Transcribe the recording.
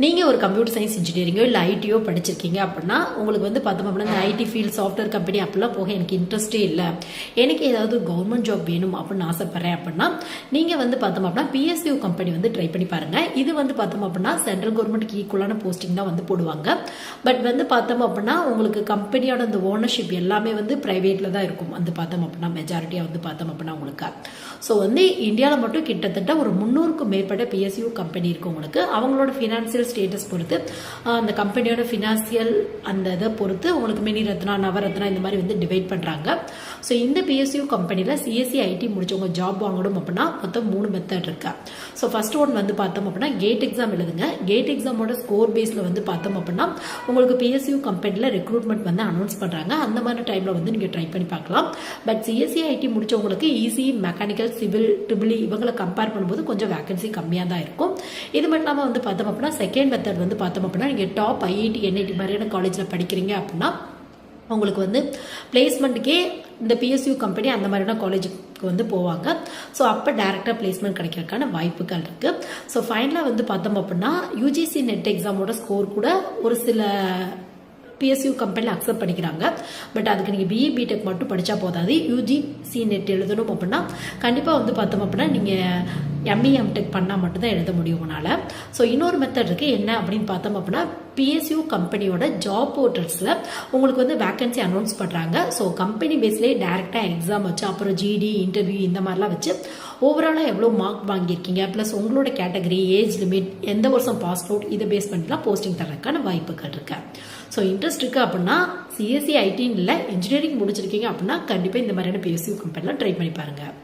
நீங்கள் ஒரு computer science இன்ஜினியரிங்கோ இல்லை ஐடியோ படிச்சிருக்கீங்க அப்படின்னா உங்களுக்கு வந்து பார்த்தோம் அப்படின்னா இந்த ஐடி ஃபீல்ட் சாஃப்ட்வேர் கம்பெனி அப்படிலாம் போக எனக்கு இன்ட்ரெஸ்டே இல்லை, எனக்கு ஏதாவது கவர்மெண்ட் ஜாப் வேணும் அப்படின்னு ஆசைப்படுறேன் அப்படின்னா நீங்கள் வந்து பார்த்தோம் அப்படின்னா பிஎஸ்யூ கம்பெனி வந்து ட்ரை பண்ணி பாருங்கள். இது வந்து பார்த்தோம் அப்படின்னா சென்ட்ரல் கவர்மெண்ட்டுக்கு ஈக்குவலான போஸ்டிங் தான் வந்து போடுவாங்க. பட் வந்து பார்த்தோம் அப்படின்னா உங்களுக்கு கம்பெனியோட அந்த ஓனர்ஷிப் எல்லாமே வந்து ப்ரைவேட்டில் தான் இருக்கும். வந்து பார்த்தோம் அப்படின்னா மெஜாரிட்டியாக வந்து பார்த்தோம் அப்படின்னா உங்களுக்கு ஸோ வந்து இந்தியாவில் மட்டும் கிட்டத்தட்ட ஒரு 300க்கும் மேற்பட்ட பிஎஸ்யூ கம்பெனி இருக்கு. உங்களுக்கு அவங்களோட ஃபினான்சியல் ஸ்டேட்டஸ் பொறுத்து அந்த கம்பெனியோட ஃபினான்சியல் அந்த இதை பொறுத்து உங்களுக்கு மினி ரத்னா நவரத்னா இந்த மாதிரி வந்து டிவைட் பண்ணுறாங்க. ஸோ இந்த பிஎஸ்யூ கம்பெனியில் சிஎஸ்சி ஐடி முடிச்சவங்க ஜாப் வாங்கணும் அப்படின்னா மொத்தம் 3 மெத்தட் இருக்கு. ஸோ ஃபர்ஸ்ட் ஒன் வந்து பார்த்தோம் அப்படின்னா கேட் எக்ஸாம் எழுதுங்க. கேட் எக்ஸாமோட ஸ்கோர் பேஸில் வந்து பார்த்தோம் அப்படின்னா உங்களுக்கு பிஎஸ்யூ கம்பெனியில் ரெக்ரூட்மெண்ட் வந்து அனௌன்ஸ் பண்ணுறாங்க. அந்த மாதிரி டைமில் வந்து நீங்கள் ட்ரை பண்ணி பார்க்கலாம். பட் சிஎஸ்சி ஐடி முடிச்சவங்களுக்கு ஈஸி மெக்கானிக்கல் சிவில் ட்ரிபிள் இவங்களை கம்பேர் பண்ணும்போது கொஞ்சம் வேகன்சி கம்மியாக தான் இருக்கும். இது மட்டும் இல்லாமல் வந்து பார்த்தோம் அப்படின்னா செகண்ட் மெத்தட் வந்து பார்த்தோம் அப்படின்னா நீங்கள் டாப் ஐஐடி என்ஐடி மாதிரியான காலேஜில் படிக்கிறீங்க அப்படின்னா உங்களுக்கு வந்து பிளேஸ்மெண்ட்டுக்கே இந்த பிஎஸ்யூ கம்பெனி அந்த மாதிரியான காலேஜுக்கு வந்து போவாங்க. ஸோ அப்போ டேரெக்டாக பிளேஸ்மெண்ட் கிடைக்கிறதுக்கான வாய்ப்புகள் இருக்குது. ஸோ ஃபைனலாக வந்து பார்த்தோம் அப்படின்னா யூஜிசி நெட் எக்ஸாமோட ஸ்கோர் கூட ஒரு சில பிஎஸ்யூ கம்பெனியில் அக்செப்ட் பண்ணிக்கிறாங்க. பட் அதுக்கு நீங்கள் பிஇ பிடெக் மட்டும் படித்தா போதாது, யூஜிசி நெட் எழுதணும் அப்படின்னா கண்டிப்பாக வந்து பார்த்தோம் அப்படின்னா நீங்கள் எம்இ எம்டெக் பண்ணால் மட்டும்தான் எழுத முடியும் உங்களால். ஸோ இன்னொரு மெத்தட் இருக்குது. என்ன அப்படின்னு பார்த்தோம் அப்படின்னா பிஎஸ்யூ கம்பெனியோட ஜாப் போர்ட்டல்ஸில் உங்களுக்கு வந்து வேகன்சி அனௌன்ஸ் பண்ணுறாங்க. ஸோ கம்பெனி பேஸ்லேயே டேரெக்டாக எக்ஸாம் வச்சு அப்புறம் ஜிடி இன்டர்வியூ இந்த மாதிரிலாம் வச்சு ஓவராலாக எவ்வளோ மார்க் வாங்கியிருக்கீங்க ப்ளஸ் உங்களோட கேட்டகரி ஏஜ் லிமிட் எந்த வருஷம் பாஸ் அவுட் இதை பேஸ் பண்ணிலாம் போஸ்டிங் தரதுக்கான வாய்ப்புகள் இருக்கு. ஸோ இன்ட்ரெஸ்ட் இருக்குது அப்படின்னா சிஎஸ்சி ஐடின்னு இல்லை இன்ஜினியரிங் முடிச்சிருக்கீங்க அப்படின்னா கண்டிப்பாக இந்த மாதிரியான பிஎஸ்யூ கம்பெனிலாம் ட்ரை பண்ணி பாருங்கள்.